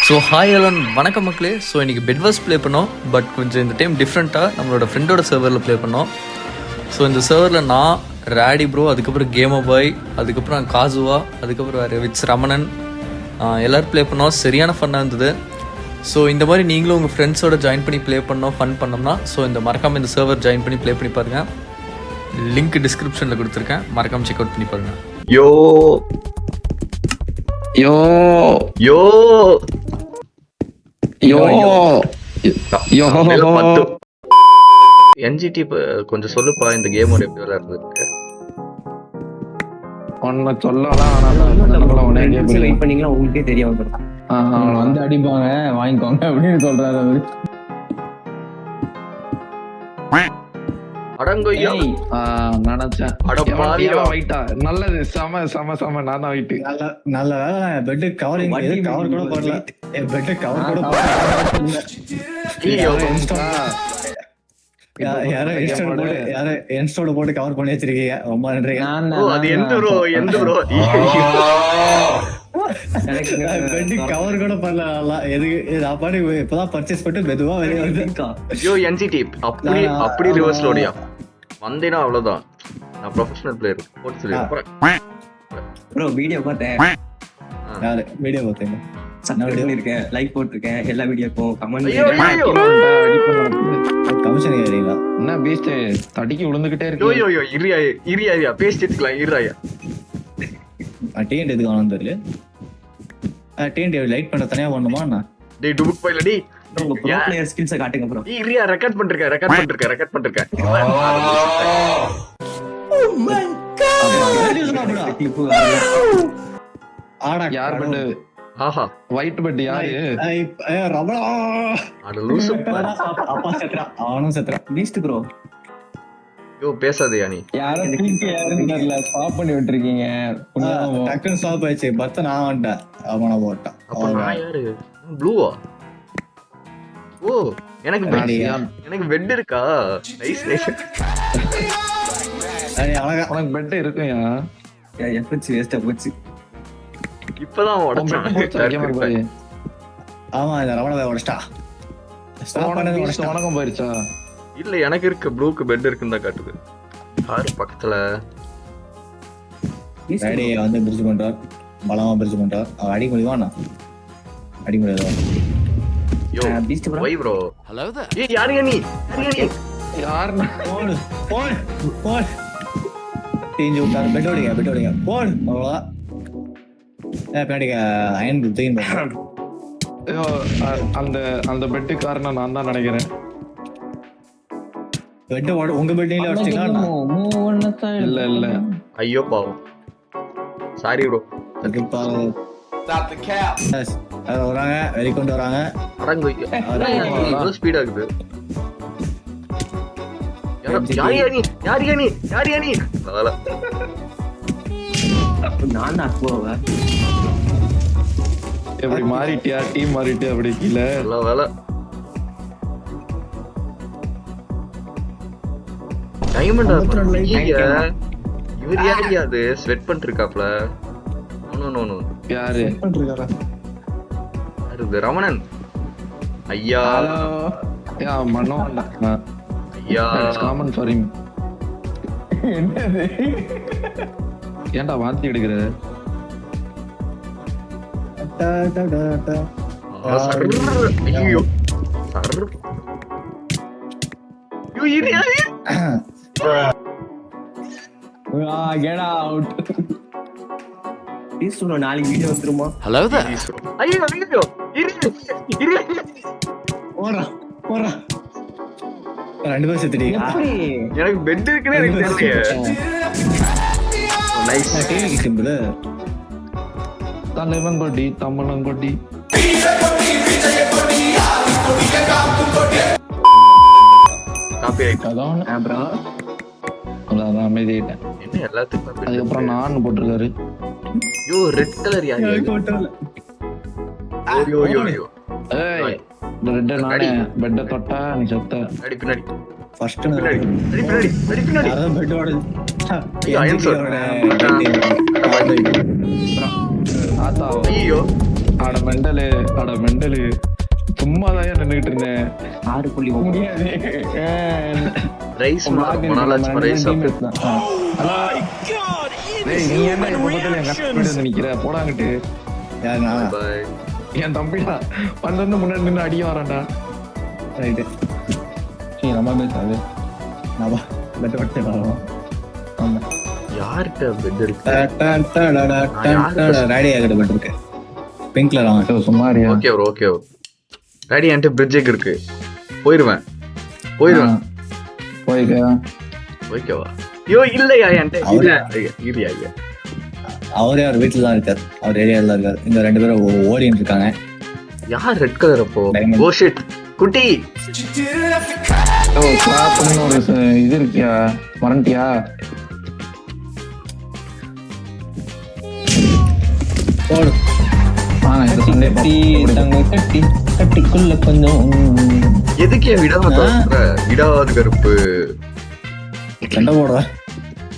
So hi எல்லாம் வணக்கம் மக்களே. ஸோ இன்றைக்கி பெட்வர்ஸ் ப்ளே பண்ணோம். பட் கொஞ்சம் இந்த டைம் டிஃப்ரெண்ட்டாக நம்மளோட ஃப்ரெண்டோட சர்வரில் ப்ளே பண்ணோம். ஸோ இந்த சர்வரில் நான் ராடி ப்ரோ, அதுக்கப்புறம் கேமோ பாய், அதுக்கப்புறம் காசுவா, அதுக்கப்புறம் வேறு விட்ஸ் ரமணன் எல்லோரும் ப்ளே பண்ணோம். சரியான ஃபன்னாக இருந்தது. ஸோ இந்த மாதிரி நீங்களும் உங்கள் ஃப்ரெண்ட்ஸோட ஜாயின் பண்ணி ப்ளே பண்ணோம், ஃபன் பண்ணோம்னா ஸோ இந்த மறக்காமல் இந்த சர்வர் ஜாயின் பண்ணி ப்ளே பண்ணி பாருங்கள். லிங்க் டிஸ்கிரிப்ஷனில் கொடுத்துருக்கேன், மறக்காமல் செக் அவுட் பண்ணி பாருங்கள். யோ யோ யோ யோ யோ என்ஜிடி கொஞ்சம் சொல்லுப்பா, இந்த கேமோட எப்படி விளையாடுறதுக்கு ஒன்னு சொல்லலாம். வெயிட் பண்ணீங்களா உங்களுக்கே தெரிய வந்துடும். வந்து அடிப்பாங்க, வாங்கிக்கோங்க அப்படின்னு சொல்றாரு அவரு. அடங்கொய்யா நினைச்சேன் நல்லது. செம செம செம. நான் தான் வெயிட்டு. நல்ல வேலை பெட் கவரிங் கவர் கூட போடல. பெட் கவர் கூட யாரோ போட்டு கவர் பண்ணி வச்சிருக்கீங்க. ரொம்ப நன்றி. அது எந்த ப்ரோ பெட் கவர் கூட பண்ணல. எதுக்கு அப்பாடி இப்பதான் பர்ச்சேஸ் பண்ணிட்டு மெதுவா வெளியே வந்து. ஐயோ என்ஜிடி அப்படி ரிவர்ஸ்ல ஓடியா வந்தேனா அவ்வளவுதான். நான் ப்ரொஃபஷனல் பிளேயர் போட்டு சொல்லி ப்ரோ வீடியோ பார்த்தேன். யாரு வீடியோ பார்த்தீங்க? சப்ஸ்கிரைப் பண்ணிருக்கேன், லைக் போட்டுருக்கேன், எல்லா வீடியோக்கும் கமெண்ட் கமிஷன் ஏறீங்களா? என்ன பீஸ்ட் தடிக்கி விழுந்துகிட்டே இருக்கு. யோ யோ இரியா பேசிட்டுக்கலாம். இரியா டிஎன்டி எதுக்கு ஆனது தெரியல. டிஎன்டி லைட் பண்ண தனியா பண்ணுமா? நான் டேய் டுபுக் பைல டேய் உங்க ப்ரோ பிளேயர் ஸ்கில்ஸ் காட்டுங்க ப்ரோ. இரியா ரெக்கார்ட் பண்ணிருக்கேன். Oh my god. ஆடா யார் பெட்? ஆஹா ஒயிட் பெட் யாரு? ரமணா. அட லூசு. அப்பா செத்ரா, அவனும் செத்ரா. Beast bro. யோ பேசாதயா நீ. யாரோ பிங்கி யாருன்னு தெரியல, ஸ்டாப் பண்ணி விட்டுருக்கீங்க. டக்குன்னு ஸ்டாப் ஆயிடுச்சு. பத்த நான் வந்துட்டேன், அவனை போட்டான். அப்ப நான் யாரு? ப்ளூவா? ஓ எனக்கு பெட் இருக்கா? நைஸ். உனக்கு பெட் இருக்குயா? எஃப்எச் வேஸ்டா போச்சு. இப்பதான் உடைச்சான். ஆமா இந்த ரமணாவை உடைச்சிட்டா. ஸ்டாப் பண்ணது உடைச்சிட்டா. உனக்கும் போயிருச்சா? இல்ல எனக்கு இருக்கு. ப்ளூக்கு பெட் இருக்குன்னு தான் காட்டுது. யாரு பக்கத்துல? டேடி வந்து பிரிட்ஜ் பண்றார், பலமா பிரிட்ஜ் பண்றார். அடி முடியுமா? அடி முடியாது. Yo beast bro. Why bro. Hello தா. ஏய் யாரு நீ? யாருன்னா போன் டீஞ்சு உட்கார். பெட் ஓடிங்க போன். அவ்வளோ பின்னாடி அயன் தூக்கின்னு போகிறேன். அந்த பெட்டு காரணம் நான் தான் நினைக்கிறேன். பெட்டு உங்க பெட்டிங்களே வச்சிட்டீங்களா? இல்ல ஐயோ பாவம். Sorry bro. வராங்க, வெளிக்கொண்டு வராங்க. அடங்கு ஸ்பீடா இருக்குது. யாரியா நீ? நான் தான் போவேன். எப்படி மாறிட்டியா? டீம் மாறிட்டியா? அப்படி கீழே நல்ல வேலை. டைமண்ட் இவர் யாரியா? அது ஸ்வெட் பண்ணிருக்காப்ல. நோ யாரு பண்றாரா? அது ரமணன் ஐயா. மனோ ஐயா காமன் ஃபார் ஹிம். ஏன்டா வாந்தி எடுக்கிற? ஐயோ get out. Please சுனோ நாளைக்கு வீடியோ வந்துருமா? ஹலோ தா. ஐயோ போறா ரெண்டு பேரும் செத்துட்டீங்க. எனக்கு பெட் இருக்குன்னு எனக்கு தெரியல. நைஸ். TV simple. தலவங்கொடி தம்மனங்கொடி. Copy right. அதான் ப்ரோ. அதான் அமைதியாயிட்டேன். என்ன எல்லாத்துக்கும் அதுக்கப்புறம் நான் போட்டிருக்காரு. யோ ரெட் கலர் யாரு? யோ ஏய் ரெட் நானே. பெட்ட தொட்டா நீ செத்த. அடி பின்னாடி. ஃபர்ஸ்ட் பின்னாடி. அதான் பெட் ஓடுது. ஐயோ அட மெண்டலு சும்மாதான் நின்னுகிட்டு இருந்தேன். 6.9 முடியாது. ரைஸ் ரைஸ் டேய், நீ ஏன்டா இப்ப பக்கத்துல என் கஷ்டப்பட்டு வந்து நிக்கிற? போடாங்கிட்டு. யாருண்ணா? என் தம்பிடா வந்து முன்னாடி நின்று அடிக்க வரான்டா. ரைட்டு. சரி நம்ம பேசாது நம்ம பெட் வட்டு வரோம். ஆமா யார்கிட்ட பெட் இருக்கு? ரேடி ஆகிட்ட பெட் இருக்கு. பிங்க் கலர் அவன் சும்மா அறியா. Okay bro okay bro. Ready என்கிட்ட பிரிட்ஜ் இருக்கு. போயிருவேன் ஓகேவா? ஐயோ இல்லையா என்கிட்ட இல்லையா ஐயா. அவரே அவர் வீட்டுல தான் இருக்காரு. அவர் ஏரியால தான் இருக்காரு. இந்த 2 பேரும் ஓடிட்டு இருக்காங்க. யார் ரெட் கலர் அப்போ? ஓ ஷிட் குட்டி. ஒரு இது இருக்கியா? மறந்துட்டியா? போடு. கட்டிக்குள்ள கொஞ்சம் எதுக்கே விடாத கருப்பு சண்டை போடுற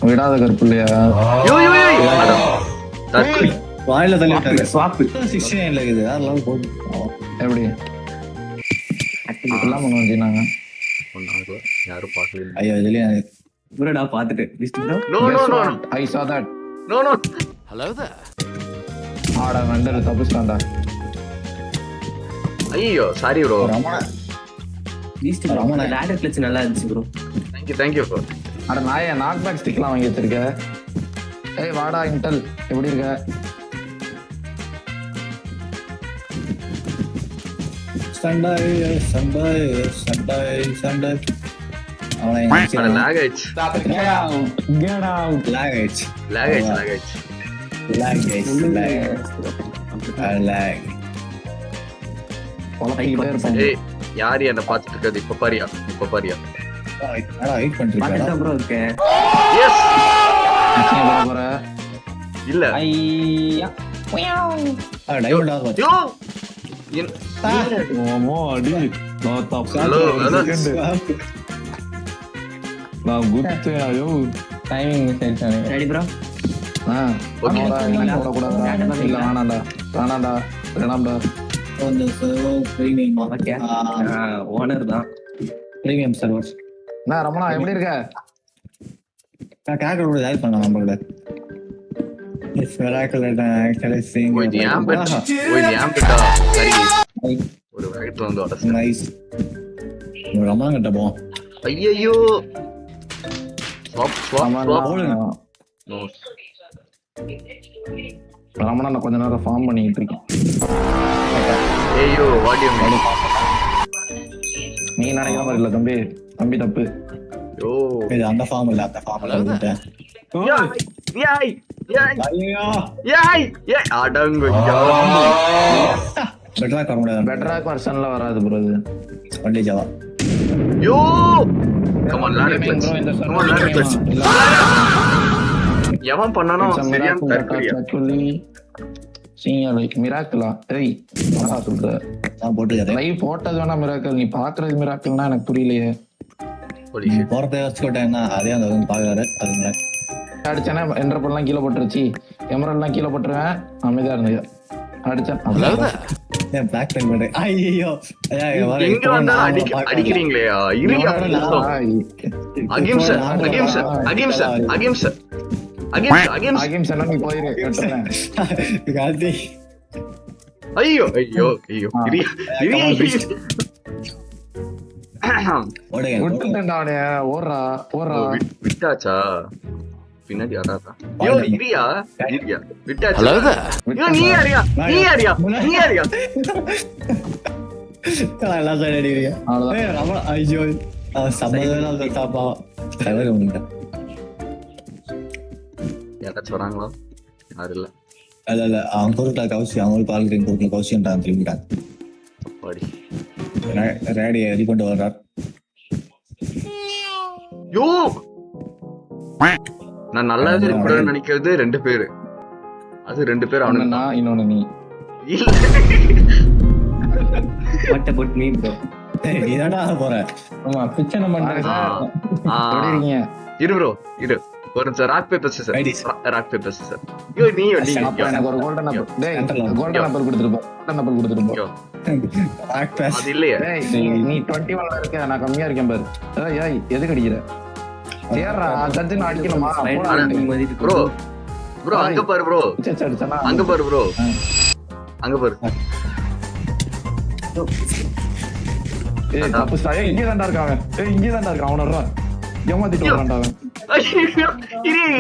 விடாத கருப்பு இல்லையா? வாயில தள்ளி விட்டாங்க. ஸ்வாப் 69ல இருக்குது. அதெல்லாம் போடு. எப்படி எல்லாம் பண்ண வந்தீங்க? யாரும் பார்க்கல. ஐயோ இதுலயே புரடா பாத்துட்டு I saw that. No. Hello there. ஆடா மெண்டல் தப்புஸ்டான்டா. ஐயோ sorry bro. Ramana ladder clutch நல்லா இருந்துச்சு ப்ரோ. Thank you bro. அட நாயே நாக் பேக் ஸ்டிக்லாம் வாங்கி வச்சிருக்க. ஏய் வாடா இன்டெல் எப்படி இருக்க? சண்டை அவனை லாக் ஆயிடுச்சு. ஏய் யார் என்ன பாத்துட்டு இருக்காது? இப்ப பாரியா வெயிட் பண்ணிட்டு ப்ரோ இருக்கே. எஸ் இல்ல ஐயா டைமண்ட் ஆகும். யோ ஓமோ அடி ஹலோ நான் குட் ஐயோ டைமிங் மிஸ் ஆயிடுச்சு. Ready bro? ஓகே இல்ல வேணாண்டா அந்த சர்வர் பிரீமியம் ஓகே. ஓனர் தான் பிரீமியம் சர்வர்ஸ். நான் ரமணா எப்படி இருக்க? நான் கேக்கரோட ஹெல்ப் பண்ணலாம் நம்மளோட. It's miracle that I actually seeing ஓய் தி ஆம்பட்டா சரி ஒரு ரைட் வந்து அடஸ் நைஸ். ரமணா கிட்ட போ. ஐயோ ஸ்வாப் நோ ரமணா நான் கொஞ்ச நேரம் ஃபார்ம் பண்ணிட்டு இருக்கேன். ஐயோ வாட் யூ மீன்? நீ நினைக்கிற மாதிரி இல்ல தம்பி தப்பு. யோ இது அந்த ஃபார்ம் இல்ல, அந்த ஃபார்ம்ல வந்துட்டேன். அடங்கு பெட்ராக் வெர்ஷன்ல வராது ப்ரோ இது. Only Java. Yo come on lot clutch. Come on lot clutch. எவன் பண்ணானோ சரியான தற்கொலையா? மிராக்கிளா? ஏய் என்னடா சொல்ற? நான் போட்டுக்கிறேன். லைவ் போட்டது வேணா மிராக்கிள், நீ பாக்குறது மிராக்கிள்னா எனக்கு புரியலையே. நீ போறதை வச்சுக்கிட்டேன்னா அதே அந்த வந்து பாக்குறாரு. அது அடிச்சேன்னா என்ட்ரப்பெல்லாம் கீழே போட்டுருச்சு, எமரெல்லாம் கீழே போட்டுருவேன். அமைதியா இருந்தது அடிச்சேன். பிளாக் டைம் பண்ணேன். ஐயோ எங்க வந்தா அடிக்கிறீங்களே. இரியா அகிம்சா நீ போயிரு. ஐயோ விட்டாச்சா? பின்னாடி யாரா? இரியா விட்டாச்சா? நீ யாரியா? எல்லாம் சைடு அடிக்கிறியா? ஐயோ சம்பளம் தாப்பா தவறு உண்டு. யாராச்சும் வராங்களா? யாரும் இல்ல. இல்ல அவங்க பொருட்கள கவுசி, அவங்களுக்கு பால்கிரீன் பொருட்கள் கவுசின்றான் திரும்பிட்டாங்க. ரேடி ரெடி கொண்டு வர்றார். யோ நான் நல்லாவே இருக்கக்கூடாதுன்னு நினைக்கிறது 2 பேரு. அது 2 பேர் அவனுக்கு இன்னொன்னு நீ இல்ல. What about me bro? நீ தான்டா போற. ஆமா பிச்சை நம்ம பண்றீங்க. இரு ப்ரோ இரு. ஒரு நிமிஷம் rock paper scissor Ladies. Rock paper scissor ஐயோ நீ அப்ப எனக்கு ஒரு கோல்டன் ஆப்பிள். டேய் கோல்டன் ஆப்பிள் கொடுத்துருப்போம். கோல்டன் ஆப்பிள் கொடுத்துருப்போம். ராக் பேஸ் அது இல்லையே டேய் நீ 21ல இருக்க, நான் கம்மியா இருக்கேன் பாரு. ஏய் ஏய் எதுக்கு அடிக்கிற? ஏறா சச்சின் அடிக்கணுமா? ப்ரோ ப்ரோ அங்க பாரு ப்ரோ, சச்ச அடிச்சனா. அங்க பாரு ப்ரோ, அங்க பாரு. ஏய் தப்பு சாய், இங்க தான்டா இருக்கான் அவன். ஏய் இங்க தான்டா இருக்கான் அவனறா. ஏமாத்திட்டு வரான்டா அவன்.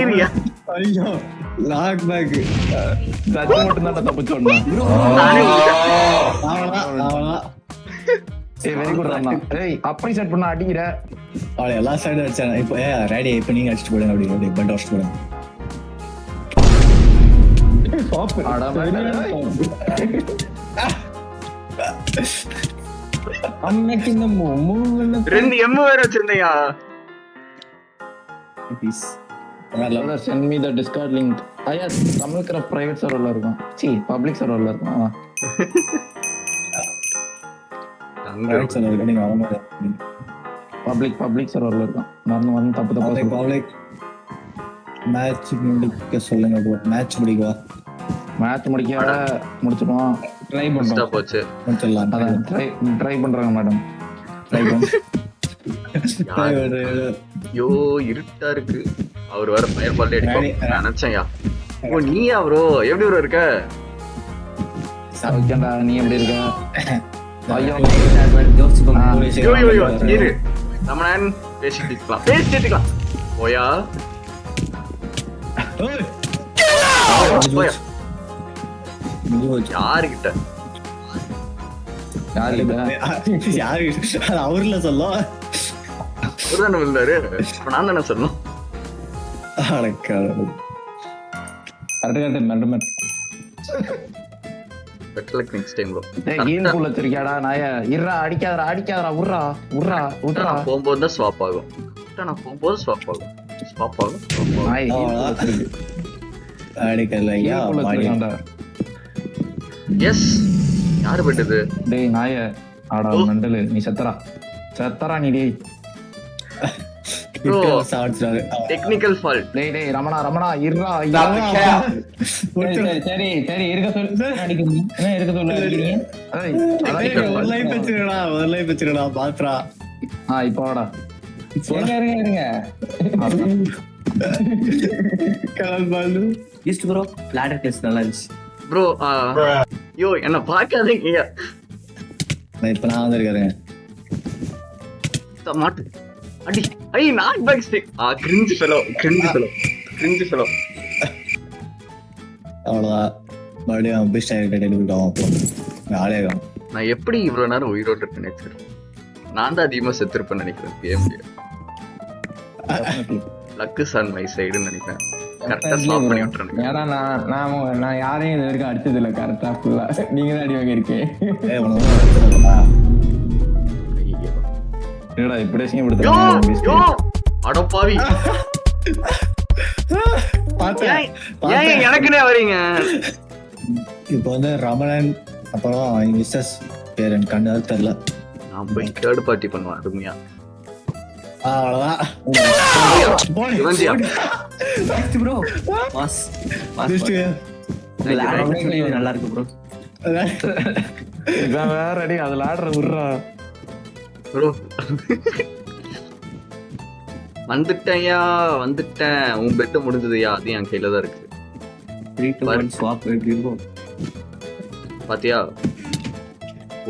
இரியா ஐயோ லாக் பேக் சச்சின் மட்டும் தான் தப்பு சொன்னான். நானே அவனா ஏய் வெரி குட் அண்ணா. ஏய் அப்படி செட் பண்ண அடிக்கிற. அவளை எல்லா சைடும் அடிச்சாங்க. இப்போ ரெடி, இப்போ நீங்க அடிச்சுட்டு போடுங்க. அப்படி பட் அடிச்சுட்டு போடுங்க. ரெண்டு எம் வேற வச்சிருந்தையா? Send me the Discord link. ஐயா தமிழ்க்கற பிரைவேட் சர்வர்ல இருக்கும். சி பப்ளிக் சர்வர்ல இருக்கும். பப்ளிக் சர்வர்ல இருக்கும். நான் தப்பு பப்ளிக் மேட்ச் முடிக்க சொல்லுங்க ப்ரோ. மேட்ச் முடிக்கவா? மேட்ச் முடிச்சிடுவோம். ட்ரை பண்றோம். போச்சு முடிச்சிடலாம். அதான் ட்ரை பண்றாங்க மேடம். ட்ரை பண்ணு. ஐயோ இருட்டா இருக்கு. அவர் வேற ஃபயர் பால் அடிப்பார் நினைச்சேன்யா. ஓ நீயா ப்ரோ? எப்படி ப்ரோ இருக்க? ஓகேடா, நீ எப்படி இருக்க? ஐயோ ஐயோ இரு ரமணன் பேசிக்கலாம் ஓயா யாருகிட்ட அவர்ல சொல்ல ஒரு தானே விழுந்தாரு. இப்ப நான் தானே சொல்லணும். Next time bro. கேம் குள்ள வச்சிருக்கியாடா நாய? இருடா அடிக்காதடா உர்றா நான் போகும்போது தான் ஸ்வாப் ஆகும். நான் போகும்போது ஸ்வாப் ஆகும். நாய் அடிக்கலையா? எஸ் யாரு பட்டது? டேய் நாய ஆடா மெண்டல். நீ செத்தரா நீ. டேய் டெக்னிக்கல் ஃபால்ட். டேய் ரமணா இருடா. சரி இருக்க சொல்லு. அடிக்கிறீங்க என்ன இருக்க சொல்லு அடிக்கிறீங்க? ஒரு லைஃப் வச்சிருடா பாத்ரா. இப்போ வாடா. இருங்க கலபாலு ஈஸ்ட் ப்ரோ லாடர் டெஸ்ட் நல்லா இருந்துச்சு ப்ரோ. யோ என்ன பார்க்காதீங்க. இப்ப நான் வந்திருக்கேன். மாட்டு அடி I not back stick. Cringe fellow. அவ்வளவுதான். மறுபடியும் பெஸ்ட் ஆகிட்டு விட்டோம். ஆளே நான் எப்படி இவ்வளவு நேரம் உயிரோடு இருக்கேன்னு தெரியும். நான் தான் அதிகமா செத்துருப்பேன்னு நினைக்கிறேன். கேம் லக்கு ஆன் மை சைடுன்னு நினைக்கிறேன். கரெக்டா ஸ்டாப் பண்ணி விட்டுறேன். ஏன்னா நான் யாரையும் இது வரைக்கும் அடிச்சது இல்லை. கரெக்டா ஃபுல்லா நீங்க தான் அடி வாங்கியிருக்கேன். என்னடா இப்படி அடப்பாவி ஏன் எனக்குனே வரீங்க? இப்போ வந்து ரமணன் அப்புறம் மிஸ்ஸஸ் பேர் எனக்கு கண்ணு தெரியல. நான் போய் தேர்ட் பார்ட்டி பண்ணுவேன் அருமையா. அவ்வளவுதான். ப்ரோ மாஸ் நல்லா இருக்கு ப்ரோ. வேற அடி அதுல ஆடுற விடுறா ப்ரோ. வந்துட்டேன். உன் பெட்டு முடிஞ்சதுயா? அது என் கையில தான் இருக்கு. 3 to 1 swap ப்ரோ. பாத்தியா?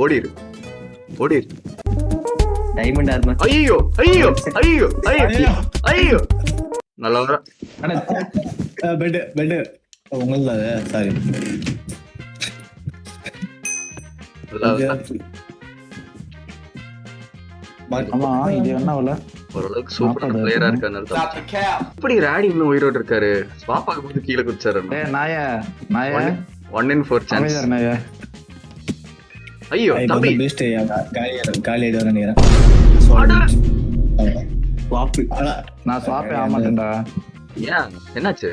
ஓடிரு. Diamond armour. ஐயோ நல்லா வர பெட் உங்களது. சாரி ஆமா இது என்ன வரல. ஓரளவுக்கு சூப்பரான பிளேயரா இருக்காரு. இப்படி ராடி இன்னும் உயிரோடு இருக்காரு. ஸ்வாப் ஆகும்போது கீழே குதிச்சாரு. நாய 1 in 4 சான்ஸ். நாய ஐயோ தம்பி பெஸ்ட் காலி ஆயிடு நினைக்கிறேன். ஸ்வாப் நான் ஸ்வாப்பே ஆக மாட்டேன்டா. ஏன் என்னாச்சு?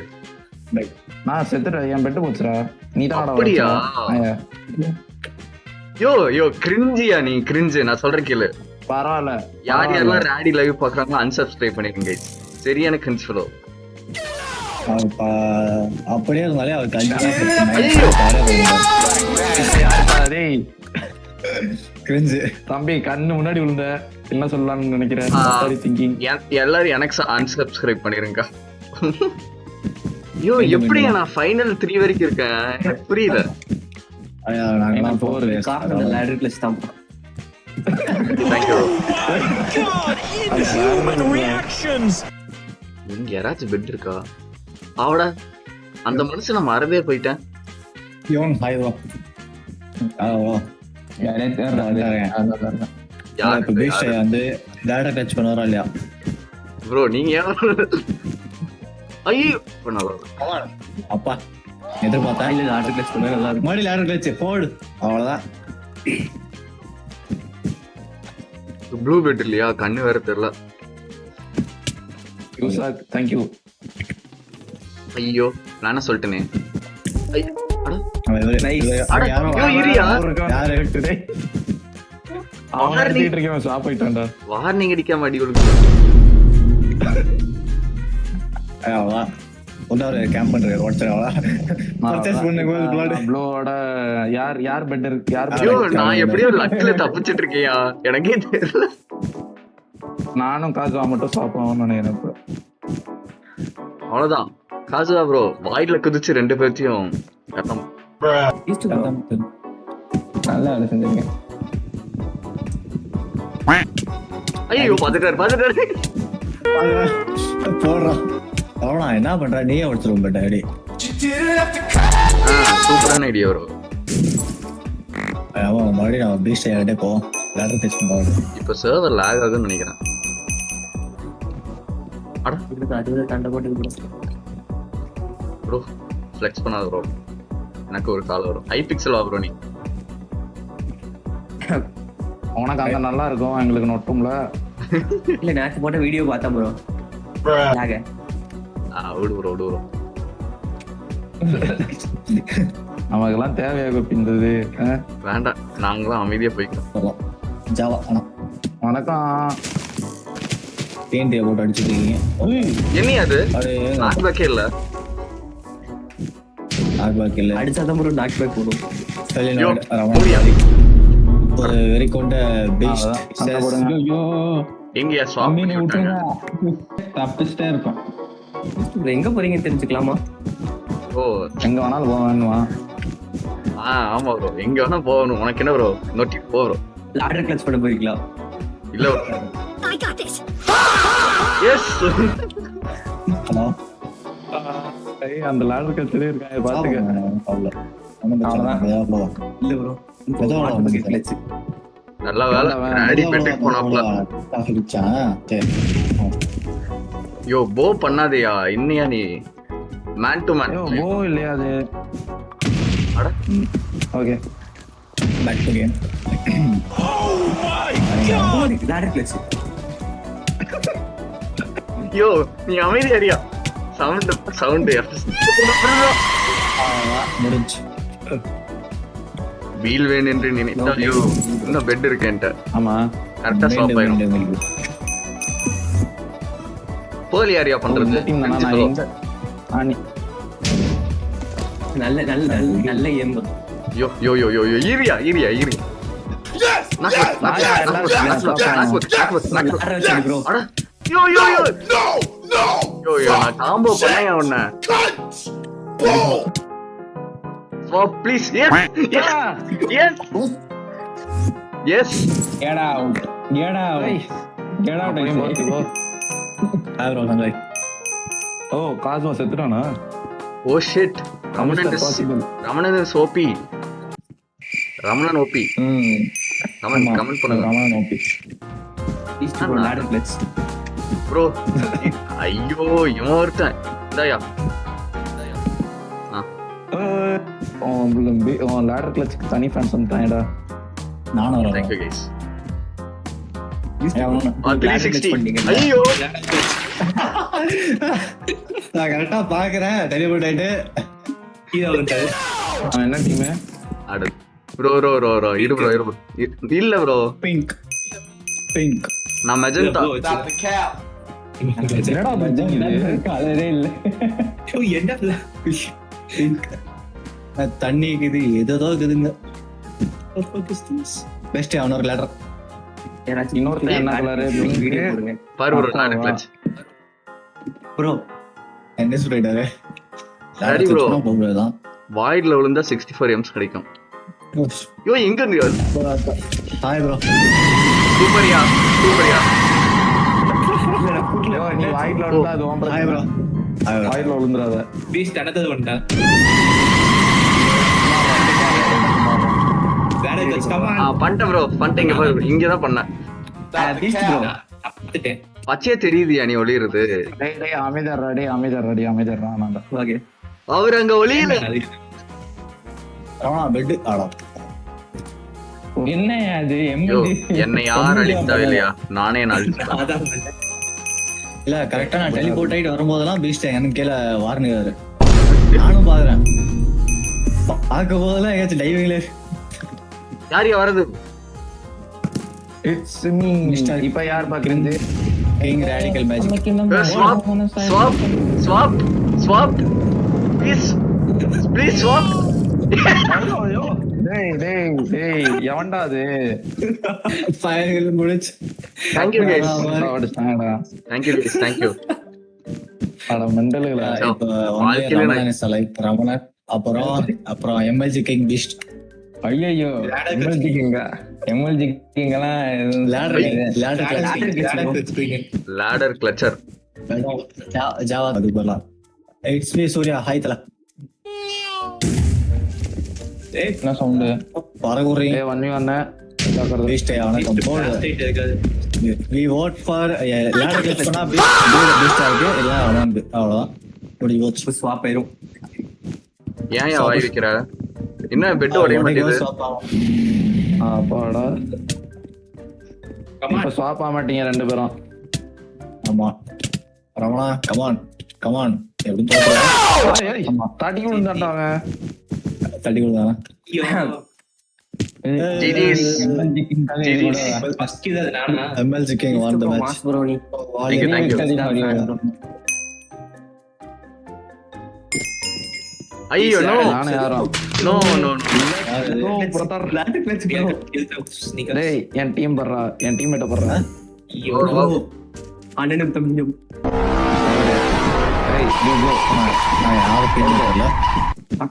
நான் செத்துட்டேன். என் பெட்டு போச்சுடா. நீ தான் அப்படியா? யோ கிரிஞ்சியா நீ? கிரிஞ்சு நான் சொல்றேன் கேளு. பரவாயில்ல. யாரெல்லாம் ராடி லைவ் பாக்குறாங்க அன்சப்ஸ்கிரைப் பண்ணிருங்க. சரியான கிரிஞ்ச் ஃபெலோ. அப்படியே இருந்தாலே அவருக்கு 5 டேய் கிரிஞ்சு. தம்பி கண்ணு முன்னாடி விழுந்த என்ன சொல்லலாம்னு நினைக்கிறேன் திங்கிங். எல்லாரும் எனக்கு unsubscribe பண்ணிருங்க. ஐயோ எப்படி நான் ஃபைனல் 3 வரைக்கும் இருக்கேன் எனக்கு புரியல. நாங்கெல்லாம் காரணம் இந்த ladder clutch தான். தேங்க்யூ. இங்க யாராச்சும் பெட் இருக்கா? அவட அந்த மனுஷன் நான் மறந்தே போயிட்டேன். இவன் ஹைவா யாரே தேர்றாரு இப்ப பீச் வந்து டேட்டா டச் பண்ணுவாரா இல்லையா ப்ரோ நீங்க ஐயோ பண்ணலாம் அப்பா எதிர்பார்த்தா இல்ல ladder clutch பண்ணா நல்லா இருக்கும். மறுபடியும் லேடர் டச் போடு அவ்வளவுதான். ப்ளூ பெட் இல்லையா கண்ணு வேற தெரியல. Thank you. ஐயோ நான் என்ன சொல்லிட்டேனே. ஐயோ அட அவன் அட யாரோ ஐயோ இரியா யாரு அவன் அடிச்சிட்டு இருக்கேன் ஸ்டாப் ஆயிட்டான்டா. வார்னிங் அடிக்காம அடி கொடுக்கு. அவ்வளவுதான் ஒன்னாரு கேம்ப் பண்றாரு வாட்ஸ்அப் பர்ச்சேஸ் பண்ண கோல் பிளாட் ப்ளோட யார் பெட் இருக்கு யார் ஐயோ நான் எப்படியோ லக்ல தப்பிச்சிட்டு இருக்கேயா எனக்கே தெரியல. நானும் காஜுவா மட்டும் சாப்பிடுவோம்னு நினைக்கிறேன். அவ்வளவுதான் காசுவா ப்ரோ வாயில குதிச்சு 2 பேர்த்தையும் கத்தம். நல்லா வேலை செஞ்சிருக்கேன். ஐயோ பாத்துட்டாரு போடுறான் அவனா என்ன பண்ற நீயே ஒடிச்சிரும் பட் அடி சூப்பரான ஐடியா ப்ரோ. அவன் மறுபடியும் நம்ம பீச் ஆகிட்டே போவோம் லேடர் டச் பண்ணுவாங்க. இப்ப சர்வர் லாக் ஆகுதுன்னு நினைக்கிறேன். அட அதுவே தண்டை போட்டு ப்ரோ ஃப்ளெக்ஸ் பண்ணாத ப்ரோ எனக்கு ஒரு கால் வரும். ஐ பிக்சல் ப்ரோ நீ உனக்கு அங்க நல்லா இருக்கும் எங்களுக்கு நொட்டும்ல. இல்ல நேத்து போட்ட வீடியோ பார்த்தேன் ப்ரோ. லாக விடு ப்ரோ நமக்கெல்லாம் தேவையாக பிந்தது. வேண்டாம் நாங்களாம் அமைதியா போய்க்கிறோம். ஜாவா ஆனா வணக்கம். டிஎன்டியை போட்டு அடிச்சுட்டீங்க. என்ன அது அது நாக் பேக்கே இல்ல. ஆக்பாக் இல்லை அடிச்சாதான் ப்ரோ நாக் பேக் போடும். ஒரு வெறி கொண்ட பீச் எங்கயா ஸ்வாப் பண்ணி விட்டாங்க. தப்பிச்சுட்டே இருக்கும். எங்க போறீங்க தெரிஞ்சுக்கலாமா? ஓ எங்க வேணாலும் போக வேணுமா? ஆமா ப்ரோ எங்க வேணா போகணும். உனக்கு என்ன ப்ரோ நோட்டி போ ப்ரோ. லாடர் கிளட்ச் பண்ண போறீங்களா? இல்ல எஸ் ஹலோ அந்த லாடர் கட்சிலே இருக்காங்க பாத்துக்க. இல்ல ப்ரோ கிளட்ச் நல்ல வேலை அடி பெட்டுக்கு போனாப்ல. யோ போ பண்ணாதயா இன்னையா நீ மேன் டு மேன். போ இல்லையா அது? அட okay back to game. Ladder clutch. Yo நீ அமைதி அடியா. சவுண்ட் முடிஞ்சு வீல் வேன் என்று நினைத்தால் யோ இன்னும் பெட் இருக்கேன்ட்ட. ஆமா கரெக்டா ஸ்வாப் ஆயிடும். போலி யாரியா பண்றது? நல்ல நல்ல நல்ல ஏம். யோ யோ யோ யோ யோ ஈரியா ஈரியா ஈரி. ப்ரோ அட யோ யோ யோ யோ யோ நான் காம்போ பண்ணேன் உன்னை. Oh please yes yes yes yes get out get out get out oh காசுமா செத்துட்டானா? oh shit Ramanan is OP. Ramanan OP. Comment பண்ணுங்க Ramanan OP bro ladder clutch bro. ஐயோ இவன் ஒருத்தன் இந்தாயா. லாடர் கிளட்சுக்கு தனி ஃபேன்ஸ் வந்துட்டாங்கடா. நானும் வரேன். Thank you guys. 360 ஐயோ நான் கரெக்டா பாக்குறேன் டெலிவரி ஆயிட்டு அவன் என்ன டீம்? அட ப்ரோ ப்ரோ ப்ரோ ப்ரோ இரு ப்ரோ இரு ப்ரோ இல்ல ப்ரோ பிங்க் பிங்க் நான் மெஜந்தா என்னடா பட்ஜெட் இது கலரே இல்ல. என்ன தண்ணி இருக்குது ஏதோ இருக்குதுங்க. பெஸ்ட் அவனோட லேடர். இன்னொருத்தர் என்ன கலரு? வீடியோ போடுங்க பாரு ப்ரோ ladder clutch. ப்ரோ. என்ன சொல்லிட்டாரு? Ready bro. போகுதுதான். வாய்ட்ல விழுந்தா 64 எம்ஸ் கிடைக்கும். யோ எங்க இருந்து ஹாய் ப்ரோ. சூப்பர்யா சூப்பர்யா. நீ வாயில விழுந்தா அது ஓம்பற. Hi bro. Hi bro. வாயில விழுந்துறாத. பீஸ்ட் அடுத்தது வந்துட்டா. வேற ஏதாச்சும் கமா. பண்ணிட்டேன் ப்ரோ பண்ணிட்டேன். இங்க பாரு இங்க தான் பண்ணேன். Beast bro. அப்படிட்டேன். பச்சையே தெரியுதுயா நீ ஒளியிறது. டேய் டேய் அமைதியா நான். ஓகே. அவர் அங்க ஒளியில. ரமணா பெட் ஆடா. என்ன அது யோ, என்னை யார் அழித்தா இல்லையா நானே அழிச்சேன். அதான் இல்ல கரெக்டா நான் டெலிபோர்ட் ஆயிட்டு வரும்போதெல்லாம் பீஸ்ட் எனக்கு கீழே வார்னுறாரு. நானும் பாக்குறேன். பார்க்க போதெல்லாம் எங்கேயாச்சும் டைவிங்ல யாரையா வருது? It's me. இப்ப யார் பாக்குறது? King radical magic. Swap swap swap swap please please swap. டேய் எவன்டா அது? ஃபயர் முடிச்சு. Thank you guys. அடிச்சாங்கடா. Thank you guys thank you. அட மெண்டலுங்களா. இப்போ ரமணன் லைக் ரமணன் அப்புறம் எம்எல்ஜி கிங் பீஸ்ட். ஐயோ எம்எல்ஜி கிங்கலாம் லேடர் கிளச்சர். ஜாவா அது போலாம். It's me Surya. ஹாய் தல. என்ன சவுண்ட்? பரகுறி ஏய் வண்ணி வண்ணே பீஸ்ட் வணக்கம். we vote for ladder clutch பண்ணா பீஸ்ட் ஆகுது. இல்ல அவ்வளவுதான் முடி vote ஸ்வாப் ஆயிரும். ஏன் வாய் வைக்கிற? என்ன பெட் உடைய மாட்டேங்குது? அப்பாடா. இப்ப ஸ்வாப் ஆக மாட்டீங்க ரெண்டு பேரும். ஆமா ரமணா கமான் எப்படி தோத்துறா? ஆமா தட்டி விழுந்தாட்டாங்க. தட்டி கொடுத்தானா? ஜிடிஸ் ஃபர்ஸ்ட் இது நானா MLG king won the match. Mass bro நீ. Thank you. ஐயோ நோ நானே யாரும். நோ நோ லேண்ட் கிளட்ச் கேக்க. டேய் என் டீம் பர்றா. என் டீம்மேட்ட பர்றா. ஐயோ அண்ணனும் தம்பியும். டேய் கோ. நான் யாரு பேர் தெரியல.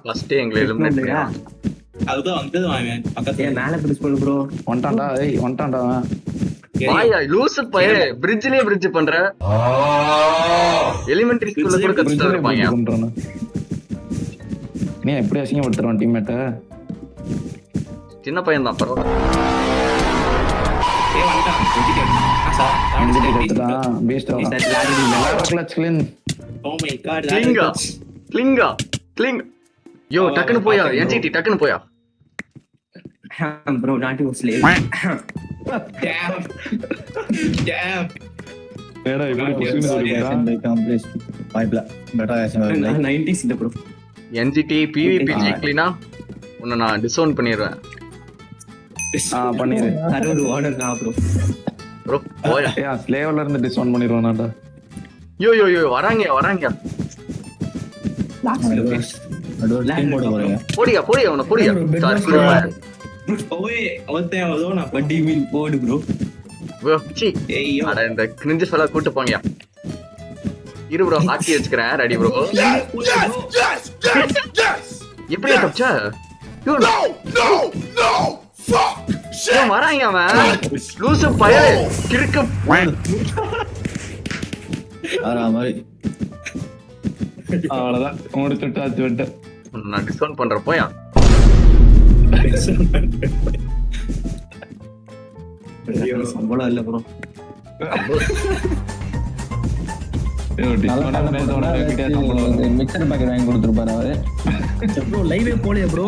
ஃபர்ஸ்ட் எங்களை எலிமினேட் பண்ணா. அதுதான் வந்தது வாங்க பக்கத்துல. ஏய் மேல பிரிஸ் பண்ணு ப்ரோ. வந்துட்டான்டா. ஏய் வந்துட்டான்டா. வாயா லூஸ் பைய பிரிட்ஜ்லயே பிரிட்ஜ் பண்ற. எலிமெண்டரி ஸ்கூல்ல கூட கத்துட்டு இருப்பாங்க. நீ எப்படி அசிங்கப்படுத்துறான் டீம்மேட்ட? சின்ன பையன் தான் பரவாயில்ல. ஏய் வந்துட்டான். கத்துட்டான் beast clutch clean. Oh my god. கிளிங் யோ டக்குனு போயா. என்ஜிடி டக்குனு போயா. Bro not you slave. Damn. ஏடா இவன் கொஸ்டின் சொல்லிட்டான். Please பைப்ல பெட்டர் ஆக்சன் லைக் 90s இல்ல ப்ரோ. என்ஜிடி பிவிபி ஜெயிக்கலினா உன்னை நான் டிஸ்அவுண்ட் பண்ணிடுவேன். பண்ணிரு. சர்வர் ஓனர் நான் ப்ரோ. ப்ரோ போயா. ஏய் ஸ்லேவ்ல இருந்து டிஸ்கவுண்ட் பண்ணிடுவானாடா. யோ வராங்க. அடோர் டீம் போட போறீங்க. போடியா உன போடியா. ஓய் அவத்தே அதோனா பட்டி மீன் போடு ப்ரோ. ப்ரோ சி ஏய்யோ அட இந்த கிரிஞ்சு ஃபெல்லா கூட்டி போங்கயா. இரு ப்ரோ ஆக்கி வச்சுக்கிறேன். Ready bro. எப்படி தப்பிச்சா? யோ வராங்க அவன் லூசு பயலே கிறுக்கு. ஆறா மாதிரி அவ்வளவுதான் முடிச்சுட்டு ஆச்சு விட்டு. நான் டிஸ்கவுண்ட் பண்ற போயா. சம்பளம் இல்ல ப்ரோ. மிக்சர் பாக்கெட் வாங்கி கொடுத்துருப்பாரு அவரு. ப்ரோ லைவே போலையா ப்ரோ?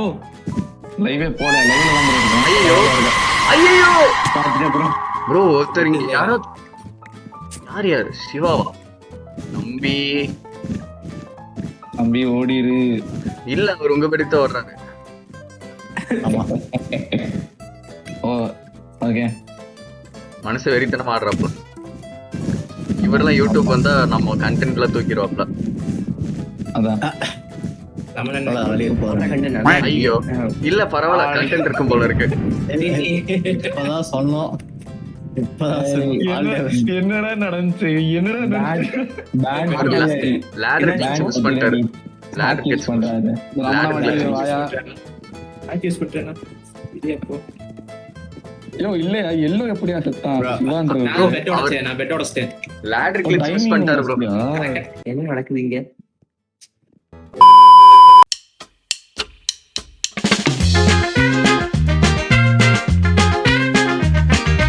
லைவே போல லைவ்ல தான் ஐயோ பாத்துட்டே ப்ரோ. ப்ரோ ஒருத்தர் இங்க யார் சிவாவா? தம்பி ஓடிரு. இல்ல அவர் உங்க படித்த வர்றாரு. ஆமா ஓ ஓகே. மனசு வெறித்தனமா ஆடுறப்ப இவரெல்லாம் யூடியூப் வந்தா நம்ம கண்டென்ட்ல தூக்கிடுவாப்ல. அதான் வெளியே போறேன். ஐயோ இல்ல பரவாயில்ல, கண்டென்ட் இருக்கும் போல இருக்கு. இப்பதான் சொன்னோம். இப்பதான் சொன்னோம். என்னடா நடந்துச்சு லேடர் சூஸ் பண்ணிட்டாரு. லேடர் கெட்ஸ் பண்றாரு ஐயோ இல்லையா எல்லோ எப்படியா செத்தான் லேடர் கிளிப் சூஸ் பண்ணிட்டாரு ப்ரோ. என்ன நடக்குது இங்க?